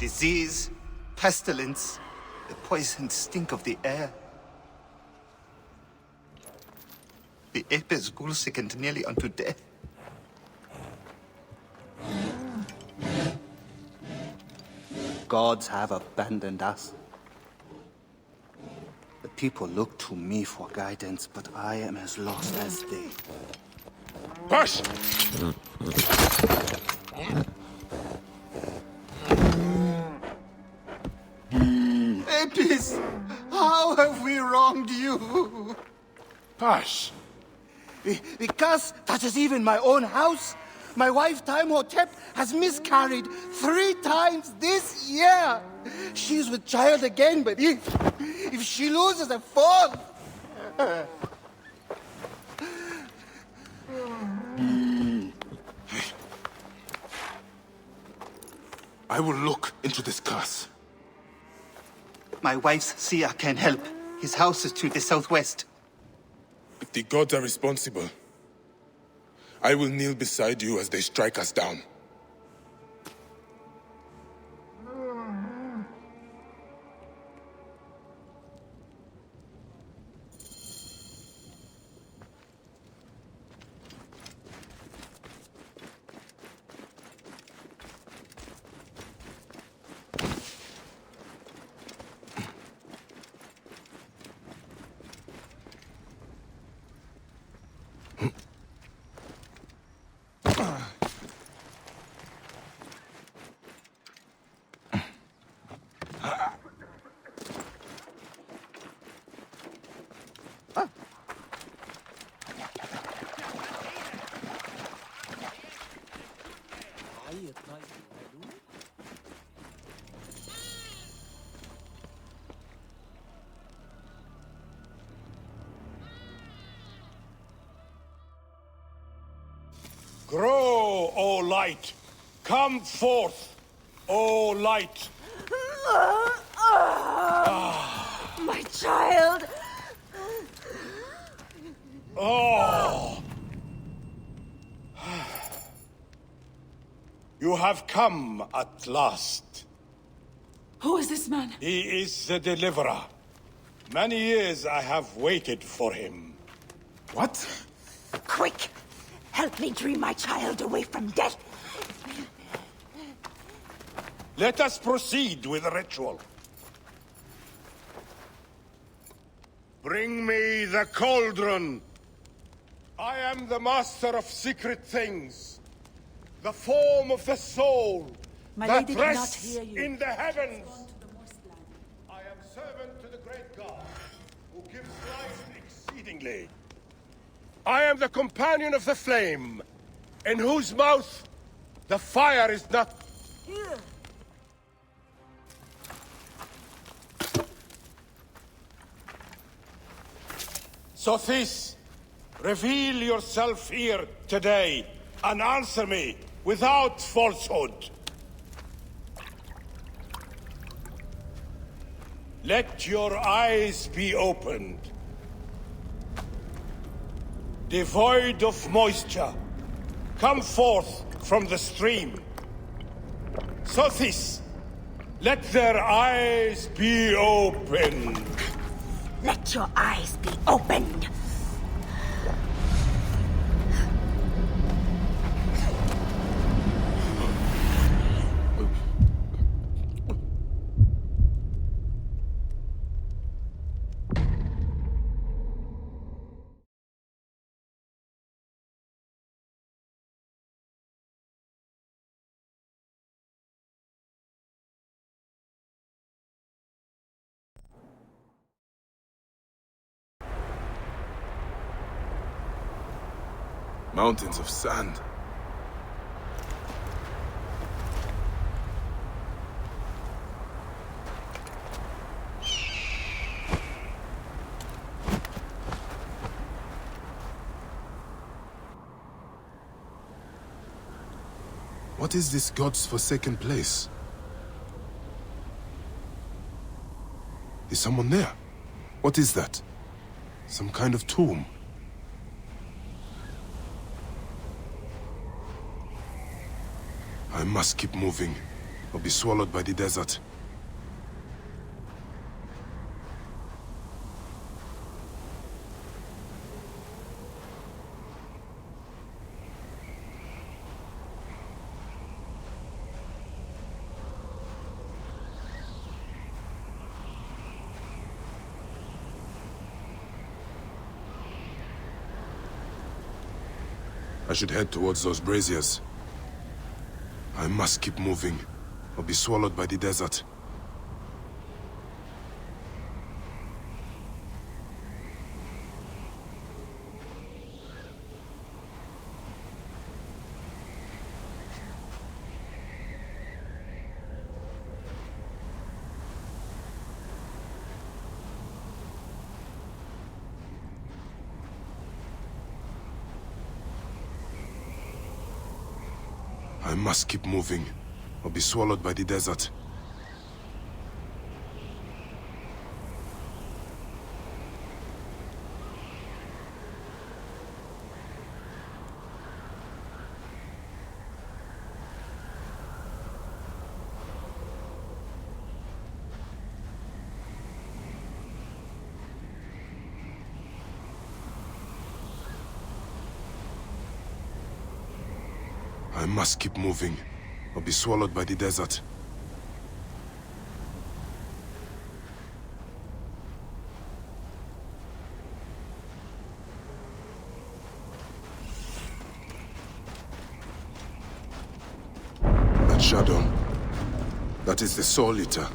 Disease, pestilence, the poisoned stink of the air. The ape is ghoul-sickened nearly unto death. Gods have abandoned us. The people look to me for guidance, but I am as lost as they. Push! Apis, how have we wronged you? Hush! Because that is even my own house. My wife, Timehotep, has miscarried 3 times this year. She's with child again, but if she loses a 4th... I will look into this curse. My wife's seer can help. His house is to the southwest. If the gods are responsible, I will kneel beside you as they strike us down. Grow, O light! Come forth, O light! My child! Oh! You have come at last. Who is this man? He is the deliverer. Many years I have waited for him. What? Quick! Help me dream my child away from death! Let us proceed with the ritual. Bring me the cauldron. I am the master of secret things. The form of the soul My that lady cannot rests hear you. in the heavens. I am servant to the great God, who gives life exceedingly. I am the companion of the flame, in whose mouth the fire is not... Sothis, reveal yourself here today and answer me without falsehood. Let your eyes be opened. Devoid of moisture, come forth from the stream. Sothis, let their eyes be opened. Let your eyes be opened! Mountains of sand. What is this god's forsaken place? Is someone there? What is that? Some kind of tomb? I must keep moving. or be swallowed by the desert. I should head towards those braziers. I must keep moving, or be swallowed by the desert. I must keep moving, or be swallowed by the desert. I must keep moving, or be swallowed by the desert. That shadow, that is the Soul Eater.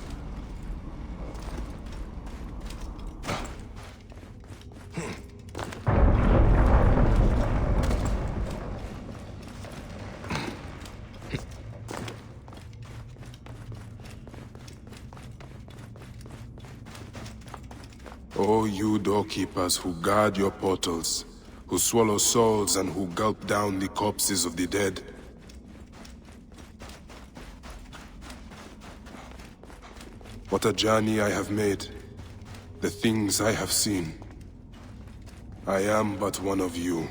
O you doorkeepers who guard your portals, who swallow souls and who gulp down the corpses of the dead. What a journey I have made, the things I have seen. I am but one of you.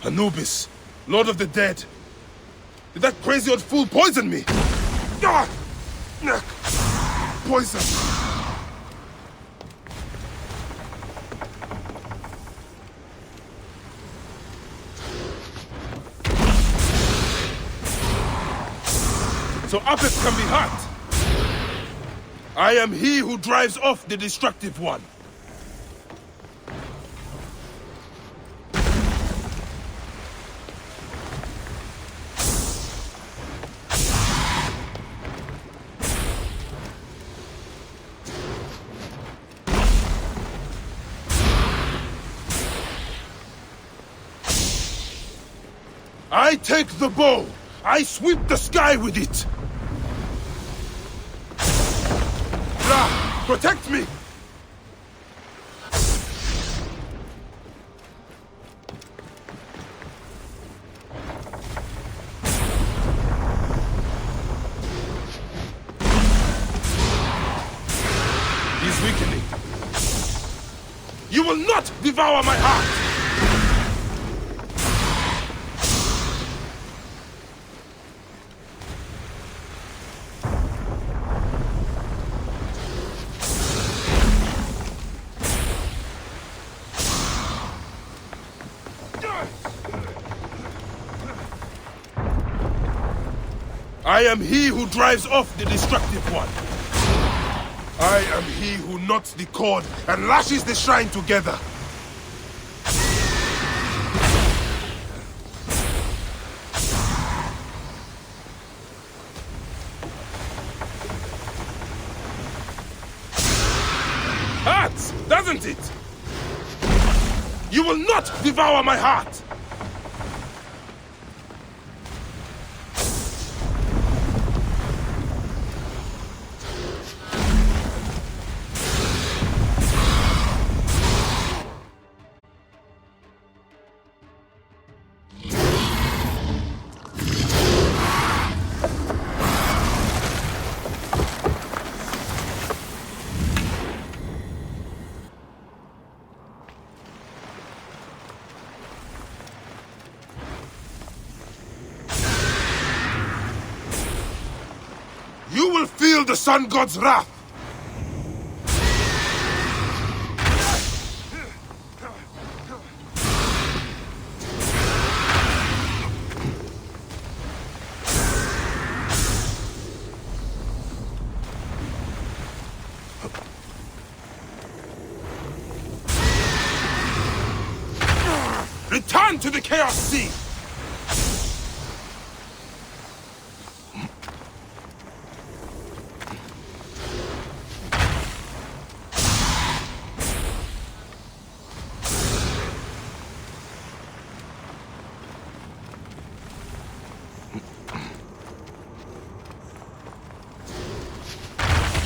Anubis, Lord of the Dead. Did that crazy old fool poison me? Ah! Poison! So Apis can be hurt. I am he who drives off the destructive one. I take the bow. I sweep the sky with it. Ra, protect me! He's weakening. You will not devour my heart! I am he who drives off the destructive one. I am he who knots the cord and lashes the shrine together. Hurts, doesn't it? You will not devour my heart! You will feel the Sun God's wrath! Return to the Chaos Sea!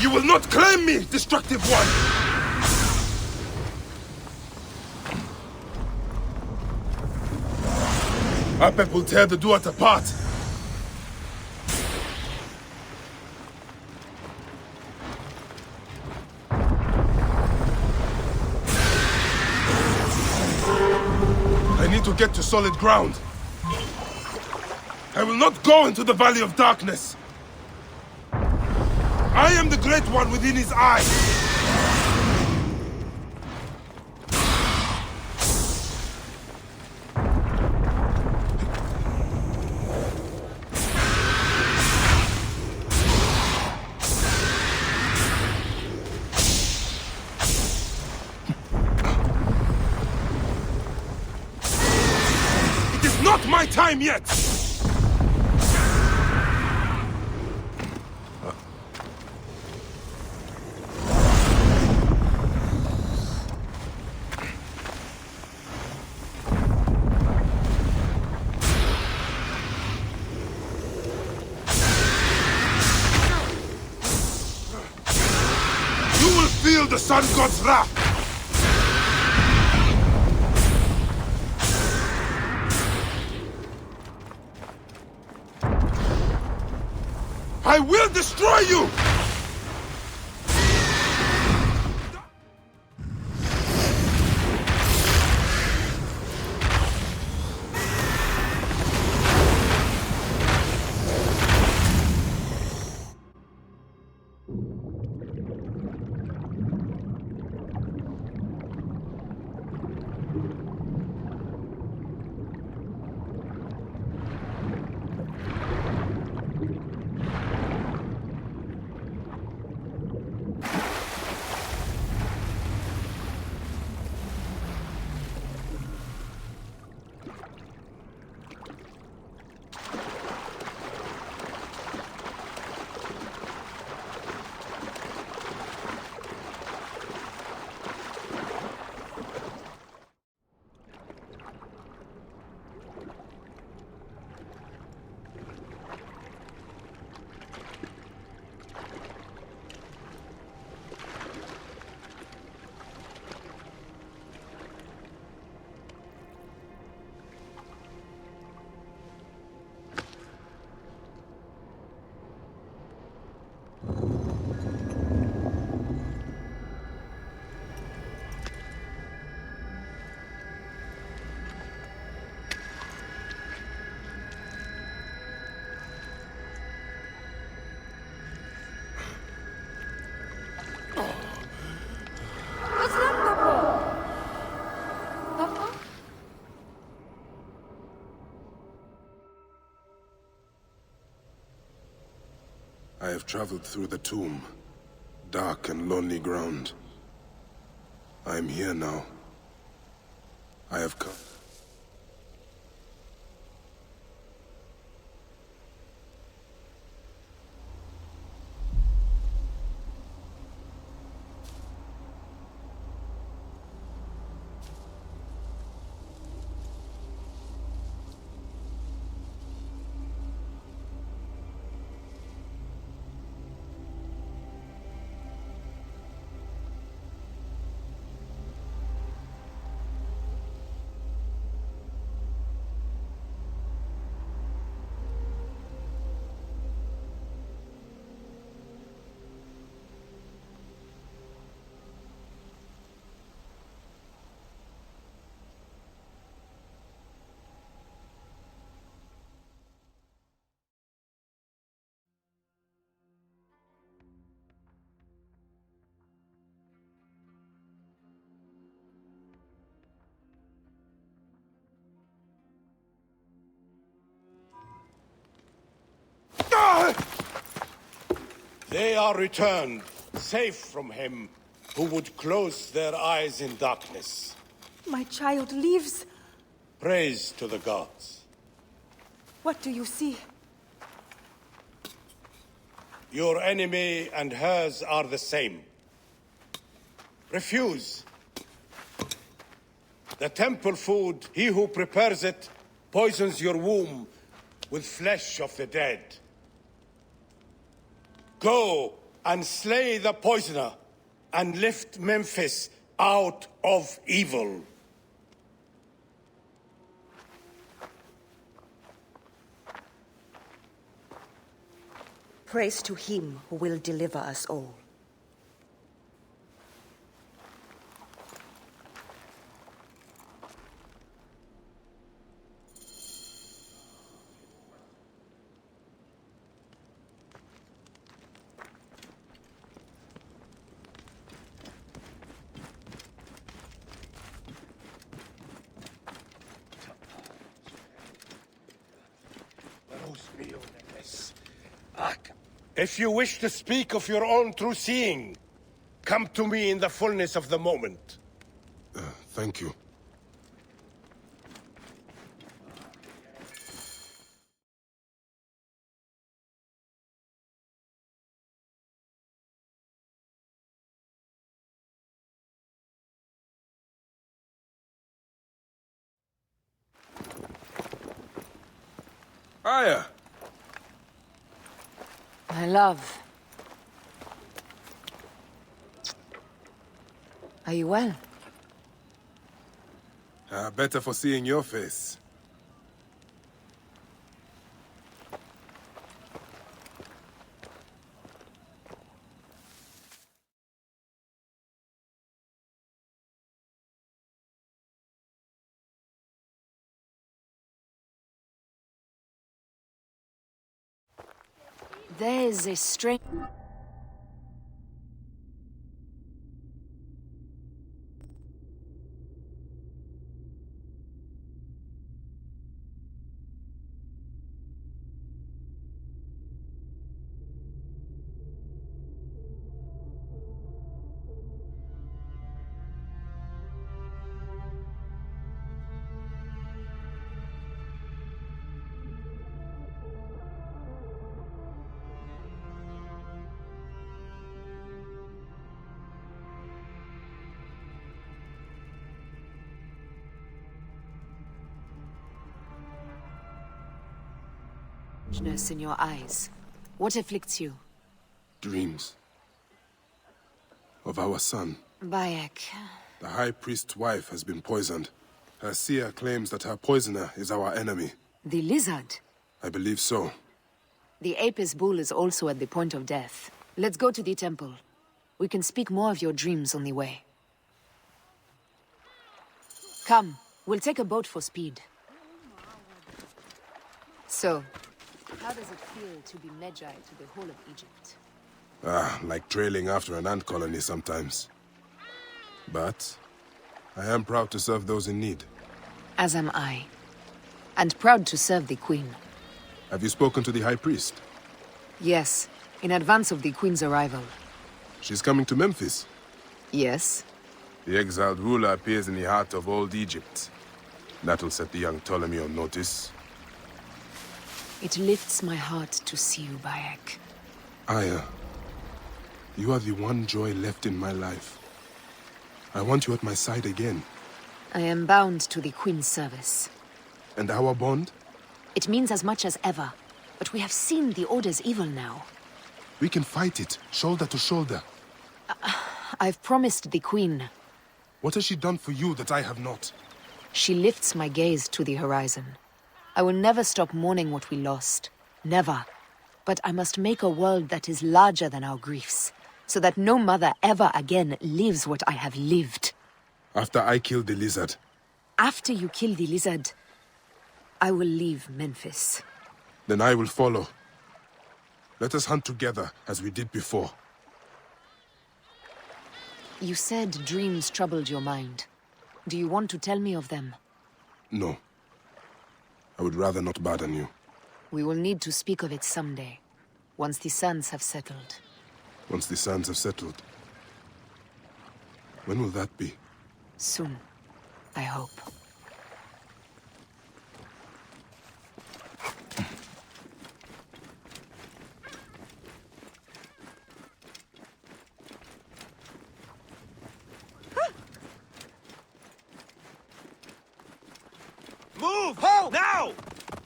You will not claim me, destructive one! Apep will tear the Duat apart. I need to get to solid ground. I will not go into the Valley of Darkness. I am the Great One within his eye. It is not my time yet! Feel the Sun God's wrath! I will destroy you! I have traveled through the tomb. Dark and lonely ground. I am here now. I have come. They are returned, safe from him who would close their eyes in darkness. My child lives. Praise to the gods. What do you see? Your enemy and hers are the same. Refuse. The temple food, he who prepares it, poisons your womb with flesh of the dead. Go and slay the poisoner, and lift Memphis out of evil. Praise to him who will deliver us all. If you wish to speak of your own true seeing, come to me in the fullness of the moment. Thank you. Aya! My love. Are you well? Better for seeing your face. There's a strange... in your eyes. What afflicts you? Dreams. Of our son. Bayek. The High Priest's wife has been poisoned. Her seer claims that her poisoner is our enemy. The lizard? I believe so. The Apis bull is also at the point of death. Let's go to the temple. We can speak more of your dreams on the way. Come, we'll take a boat for speed. So, how does it feel to be Medjay to the whole of Egypt? Like trailing after an ant colony sometimes. But I am proud to serve those in need. As am I. And proud to serve the Queen. Have you spoken to the High Priest? Yes. in advance of the Queen's arrival. She's coming to Memphis. Yes? The exiled ruler appears in the heart of old Egypt. That'll set the young Ptolemy on notice. It lifts my heart to see you, Bayek. Aya, you are the one joy left in my life. I want you at my side again. I am bound to the Queen's service. And our bond? It means as much as ever, but we have seen the Order's evil now. We can fight it, shoulder to shoulder. I've promised the Queen. What has she done for you that I have not? She lifts my gaze to the horizon. I will never stop mourning what we lost. Never. But I must make a world that is larger than our griefs, so that no mother ever again lives what I have lived. After I killed the lizard. After you kill the lizard, I will leave Memphis. Then I will follow. Let us hunt together, as we did before. You said dreams troubled your mind. Do you want to tell me of them? No. I would rather not burden you. We will need to speak of it someday, once the sands have settled. Once the sands have settled. When will that be? Soon, I hope. Move! Halt! Now!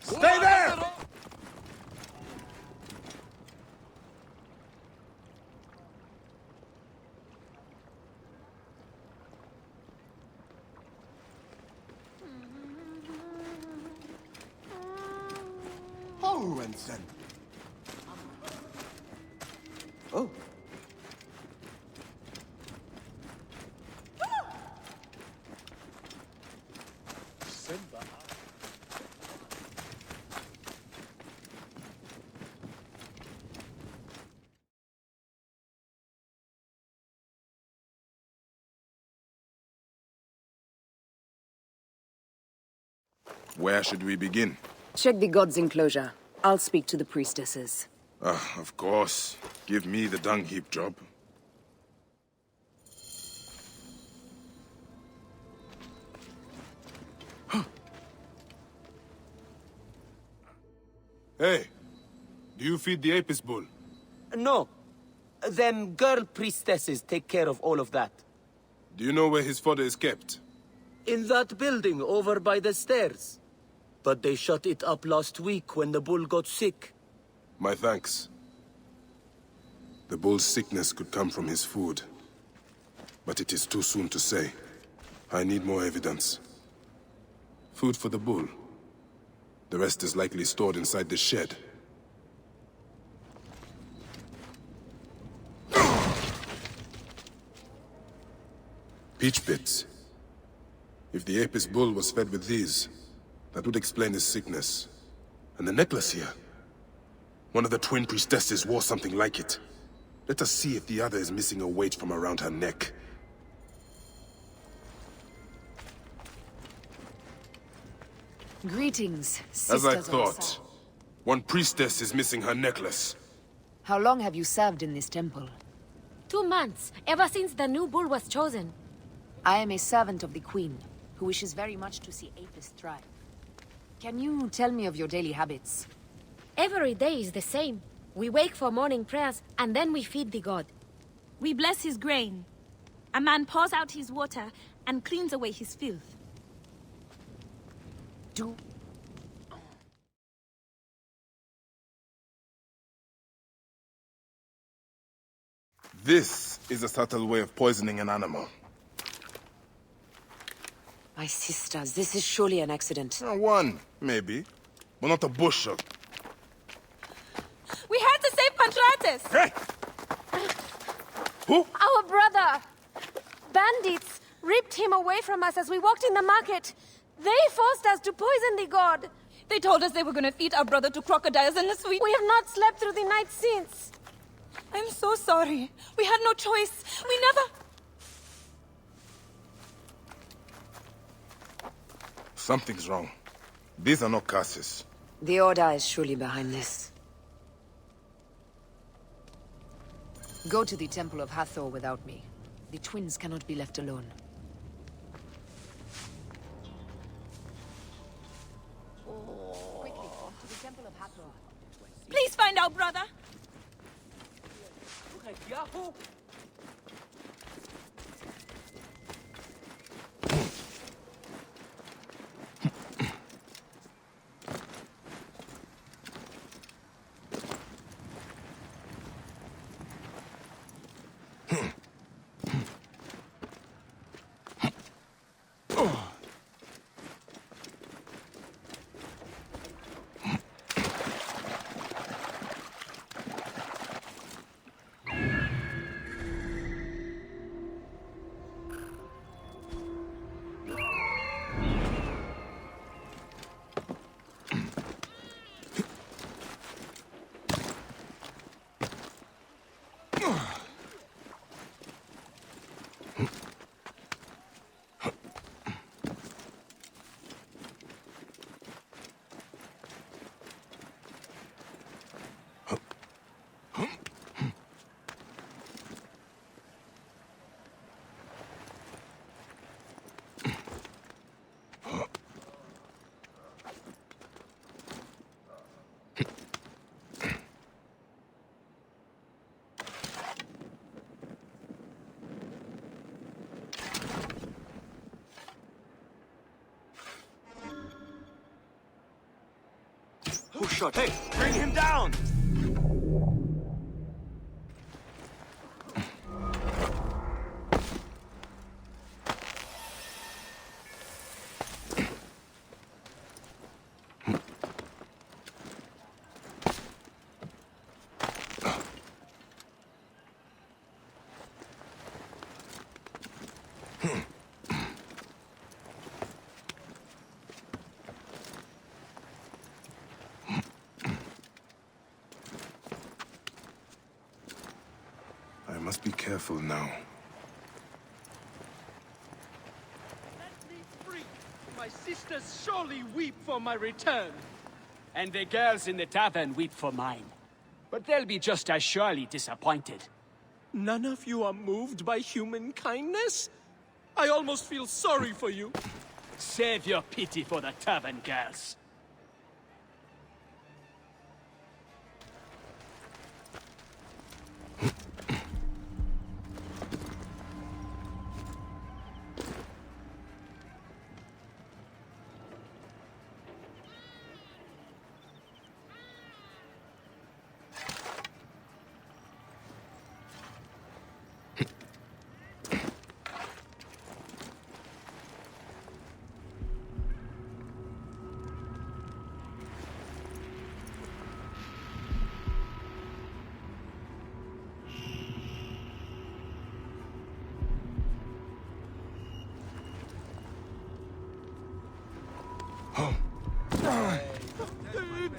Stay there! Hohensen. Oh. Where should we begin? Check the god's enclosure. I'll speak to the priestesses. Of course. Give me the dung heap job. Hey, do you feed the Apis bull? No. Them girl priestesses take care of all of that. Do you know where his fodder is kept? In that building over by the stairs. But they shut it up last week when the bull got sick. My thanks. The bull's sickness could come from his food. But it is too soon to say. I need more evidence. Food for the bull. The rest is likely stored inside the shed. Peach pits. If the Apis bull was fed with these, that would explain his sickness. And the necklace here. One of the twin priestesses wore something like it. Let us see if the other is missing a weight from around her neck. Greetings, As I sisters of the thought, sun. one priestess is missing her necklace. How long have you served in this temple? 2 months, ever since the new bull was chosen. I am a servant of the Queen, who wishes very much to see Apis thrive. Can you tell me of your daily habits? Every day is the same. We wake for morning prayers, and then we feed the god. We bless his grain. A man pours out his water and cleans away his filth. Do... This is a subtle way of poisoning an animal. My sisters, this is surely an accident. One, maybe. But not a bushel. We had to save Pantratus! Hey! Who? Our brother! Bandits ripped him away from us as we walked in the market. They forced us to poison the god. They told us they were gonna feed our brother to crocodiles in the sweet... We have not slept through the night since. I'm so sorry. We had no choice. We never... Something's wrong. These are not curses. The Order is surely behind this. Go to the Temple of Hathor without me. The twins cannot be left alone. Quickly, to the Temple of Hathor. Please find our brother. Who shot? Hey, bring him down! I must be careful now. Let me free! My sisters surely weep for my return. And the girls in the tavern weep for mine. But they'll be just as surely disappointed. None of you are moved by human kindness? I almost feel sorry for you. Save your pity for the tavern girls.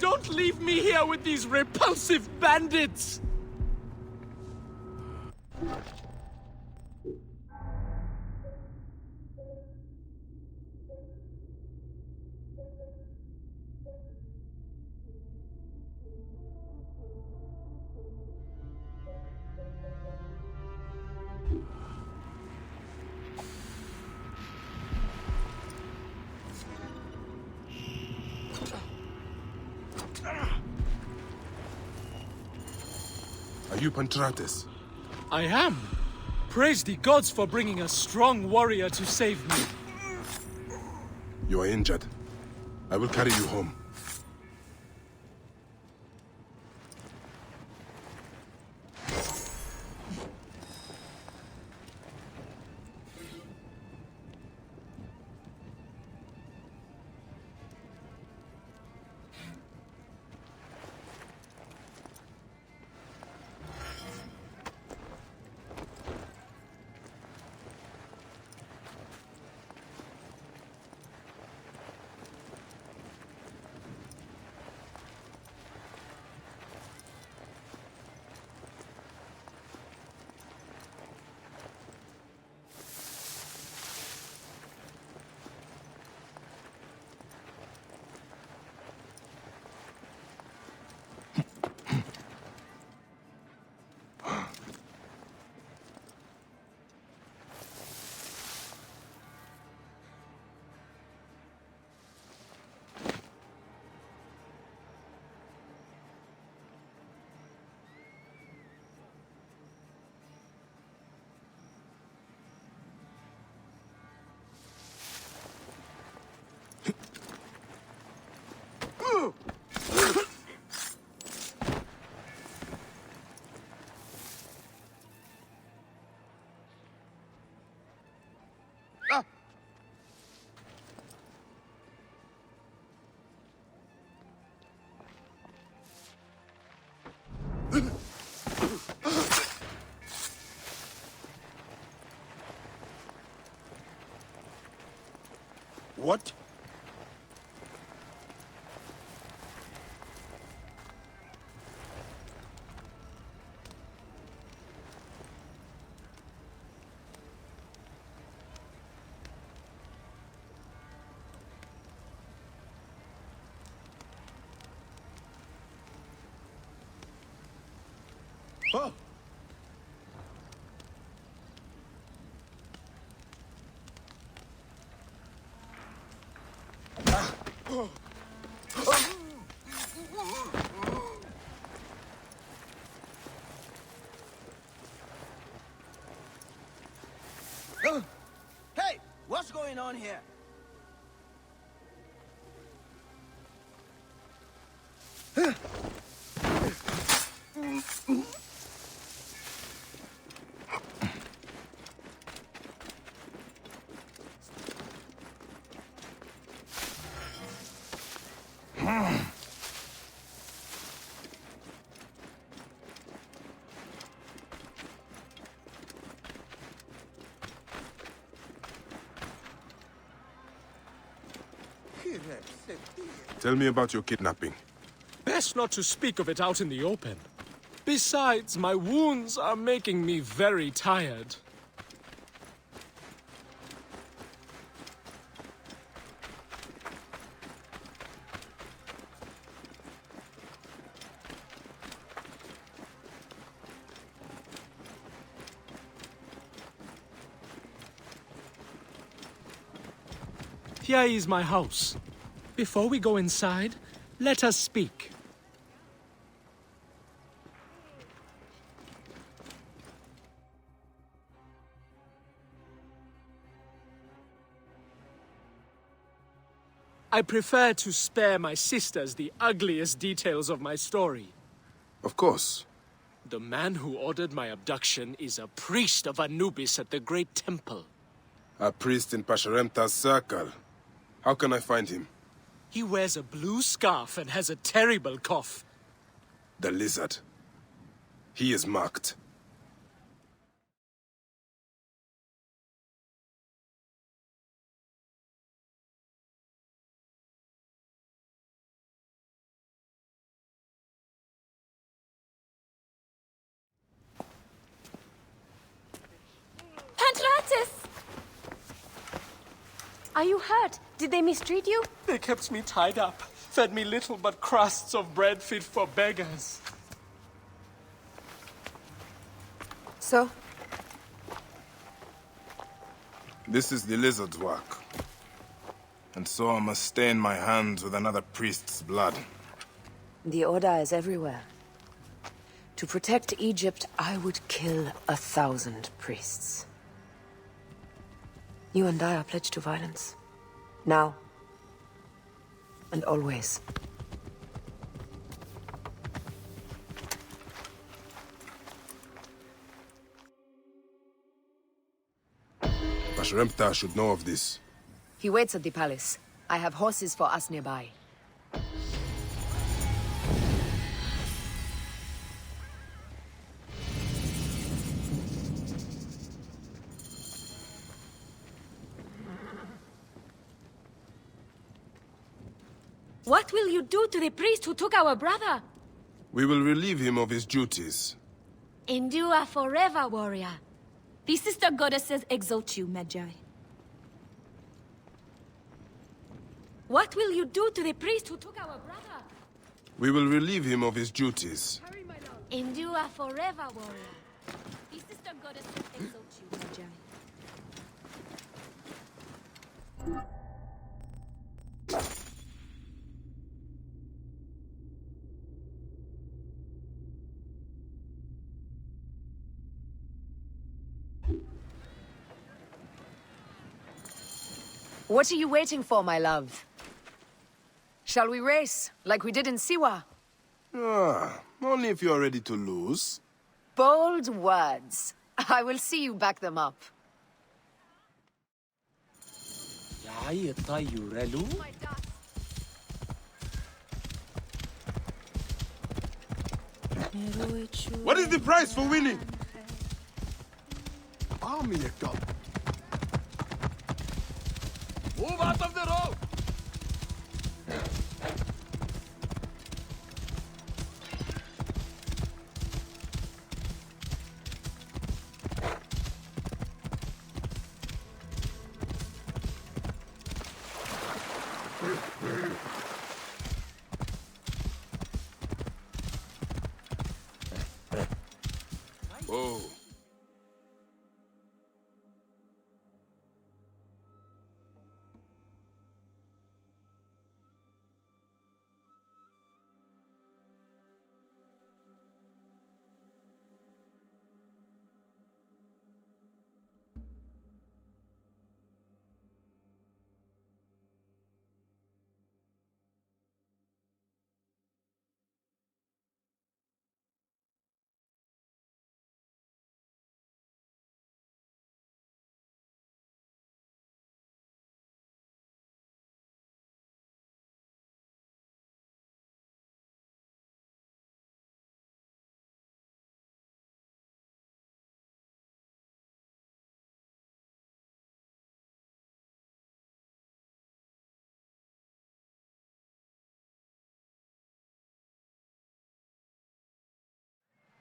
Don't leave me here with these repulsive bandits! Are you Pantrates? I am. Praise the gods for bringing a strong warrior to save me. You are injured. I will carry you home. What? Oh! Hey, what's going on here? Tell me about your kidnapping. Best not to speak of it out in the open. Besides, my wounds are making me very tired. Here is my house. Before we go inside, let us speak. I prefer to spare my sisters the ugliest details of my story. Of course. The man who ordered my abduction is a priest of Anubis at the Great Temple. A priest in Pasharemta's circle. How can I find him? He wears a blue scarf and has a terrible cough. The lizard. He is marked. Pantratis! Are you hurt? Did they mistreat you? They kept me tied up, fed me little but crusts of bread fit for beggars. So? This is the lizard's work. And so I must stain my hands with another priest's blood. The Order is everywhere. To protect Egypt, I would kill 1,000 priests. You and I are pledged to violence. Now. And always. Pasharemta should know of this. He waits at the palace. I have horses for us nearby. What will you do to the priest who took our brother? We will relieve him of his duties. Endure forever, warrior. The sister goddesses exalt you, Magi. What will you do to the priest who took our brother? We will relieve him of his duties. Endure forever, warrior. The sister goddesses exalt you, Magi. What are you waiting for, my love? Shall we race, like we did in Siwa? Only if you are ready to lose. Bold words. I will see you back them up. What is the price for winning? Army of God. Move out of the road! Whoa.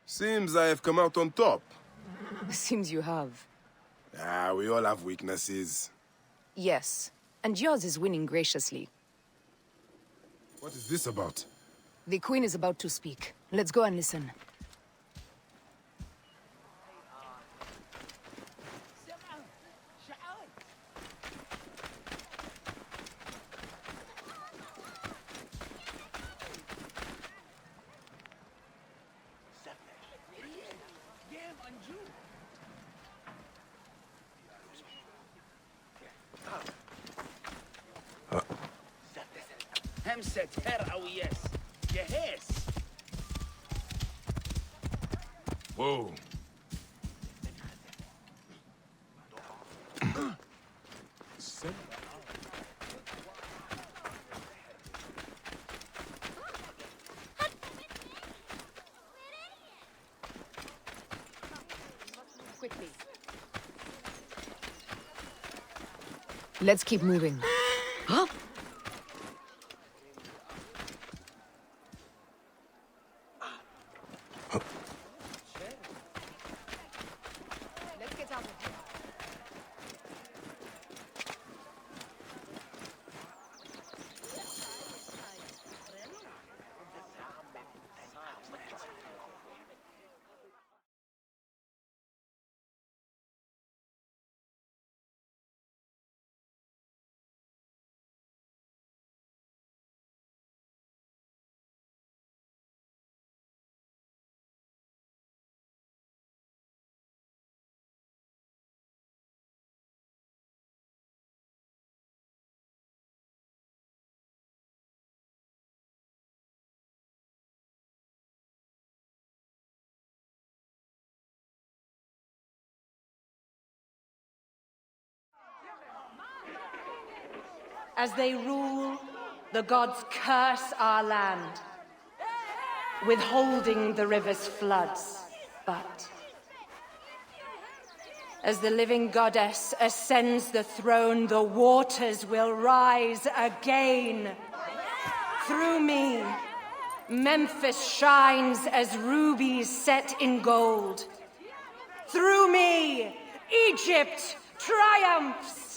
Seems I have come out on top. Seems you have. Ah, we all have weaknesses. Yes, and yours is winning graciously. What is this about? The Queen is about to speak. Let's go and listen. Whoa. Quickly. Let's keep moving. Huh? Let's get out of here. As they rule, the gods curse our land, withholding the river's floods. But as the living goddess ascends the throne, the waters will rise again. Through me, Memphis shines as rubies set in gold. Through me, Egypt triumphs.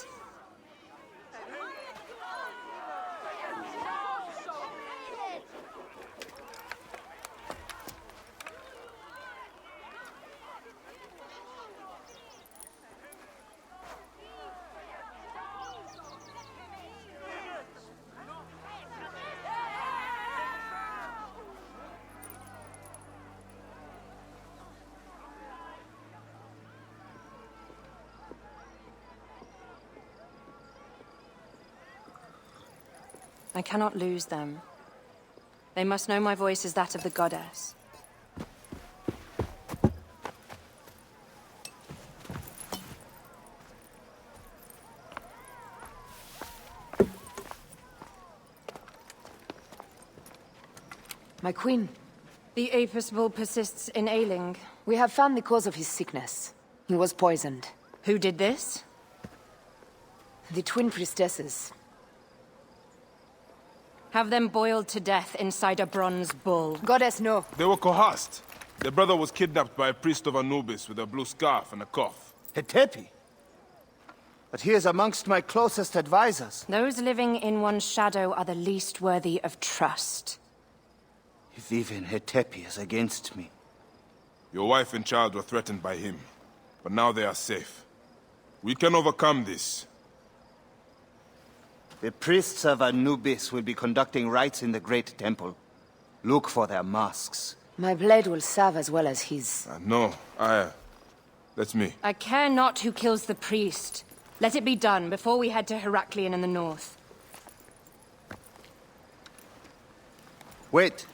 I cannot lose them. They must know my voice is that of the goddess. My queen. The Apis bull persists in ailing. We have found the cause of his sickness. He was poisoned. Who did this? The twin priestesses. Have them boiled to death inside a bronze bull. Goddess, no. They were coerced. Their brother was kidnapped by a priest of Anubis with a blue scarf and a cough. Hetepi? But he is amongst my closest advisors. Those living in one's shadow are the least worthy of trust. If even Hetepi is against me. Your wife and child were threatened by him, but now they are safe. We can overcome this. The priests of Anubis will be conducting rites in the Great Temple. Look for their masks. My blade will serve as well as his. No, that's me. I care not who kills the priest. Let it be done before we head to Heraklion in the north. Wait.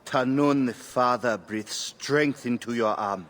Tanun the Father breathes strength into your arm.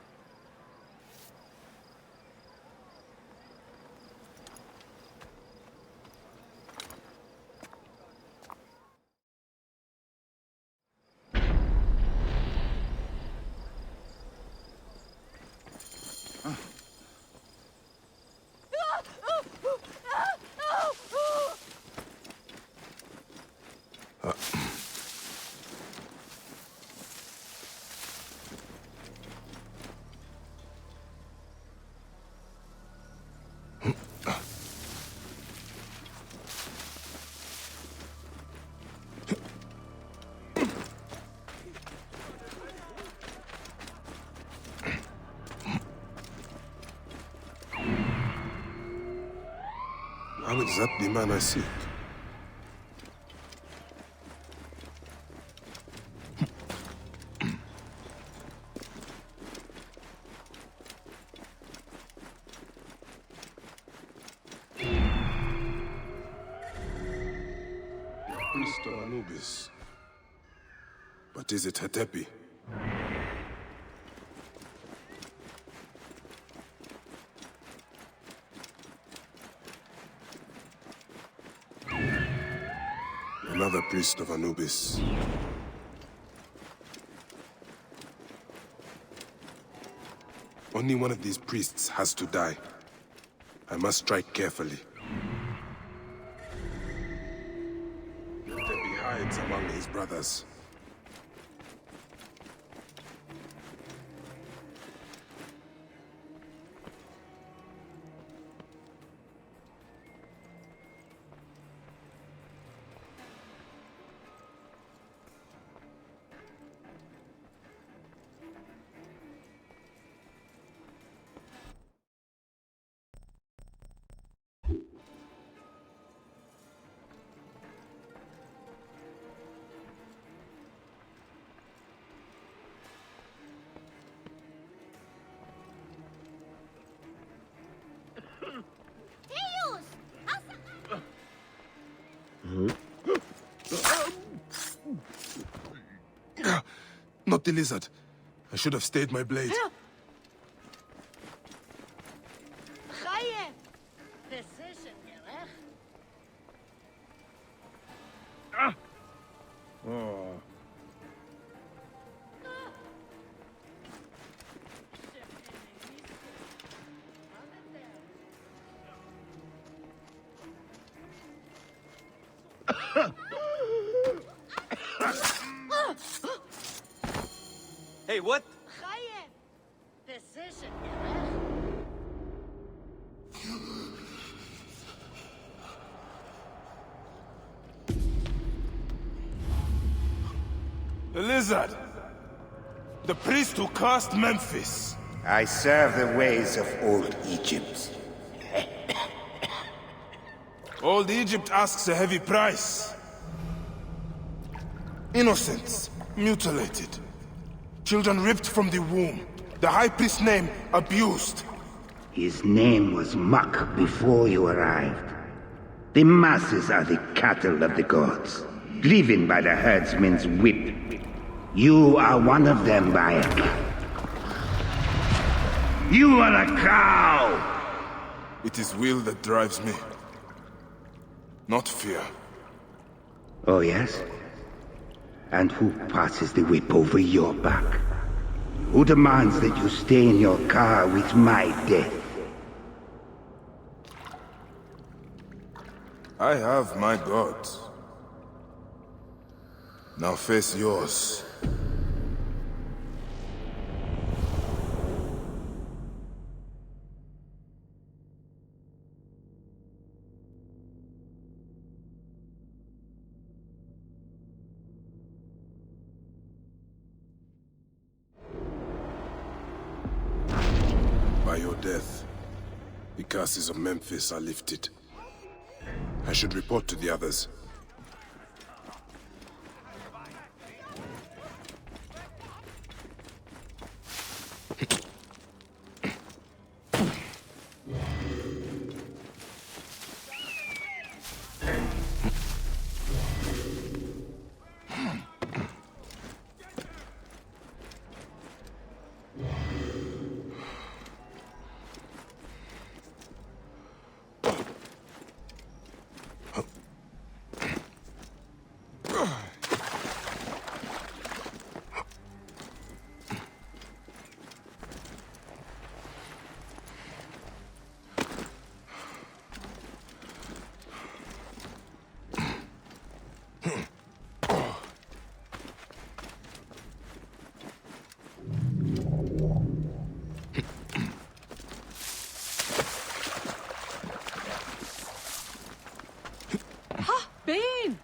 How is that the man I seek? Priest of Anubis. But is it Hetepi? Another priest of Anubis. Only one of these priests has to die. I must strike carefully. Tepi hides among his brothers. Not the lizard. I should have stayed my blade. Hey, what? The lizard! The priest who cursed Memphis! I serve the ways of old Egypt. Old Egypt asks a heavy price. Innocents, mutilated. Children ripped from the womb. The high priest's name abused. His name was Muck before you arrived. The masses are the cattle of the gods, driven by the herdsman's whip. You are one of them, Bayek. You are a cow! It is will that drives me. Not fear. Oh, yes? And who passes the whip over your back? Who demands that you stay in your car with my death? I have my gods. Now face yours. By your death, the curses of Memphis are lifted. I should report to the others. Bean!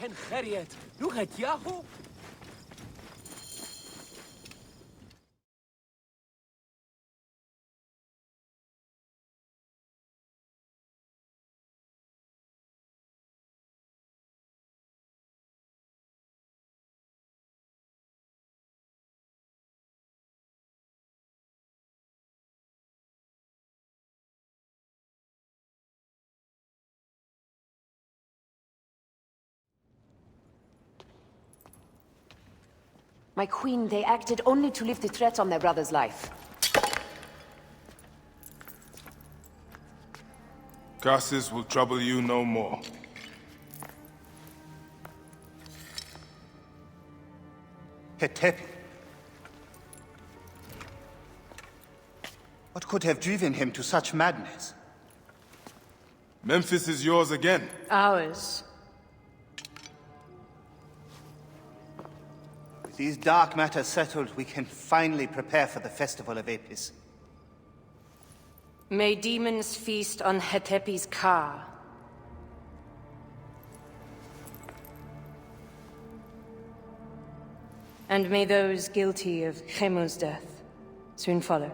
Hen Chariot, look at Yahoo! My queen, they acted only to lift the threat on their brother's life. Curses will trouble you no more. Hetepi. What could have driven him to such madness? Memphis is yours again. Ours. With these dark matters settled, we can finally prepare for the festival of Apis. May demons feast on Hetepi's car. And may those guilty of Chemu's death soon follow.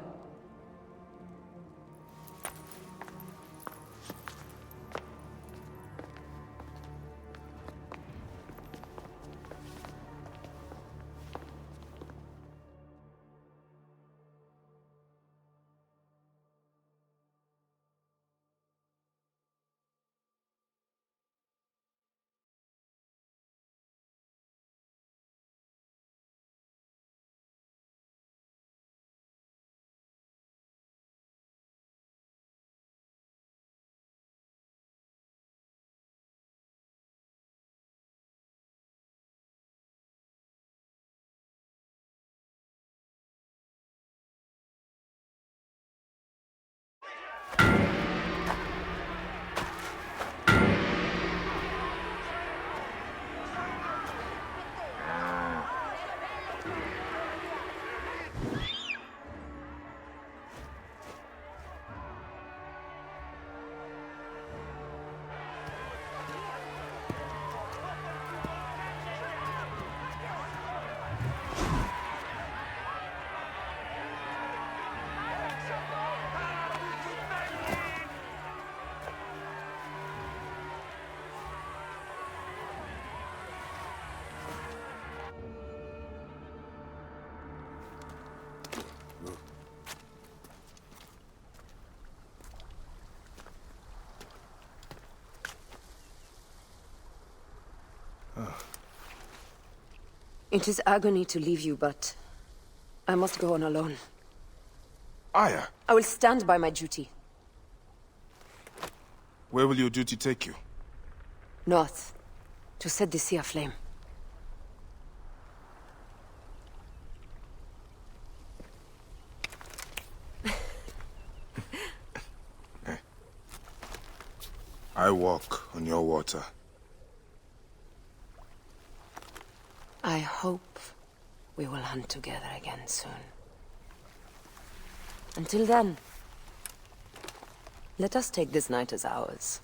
It is agony to leave you, but I must go on alone. Aya, I will stand by my duty. where will your duty take you? North, to set the sea aflame. I walk on your water. I hope we will hunt together again soon. Until then, let us take this night as ours.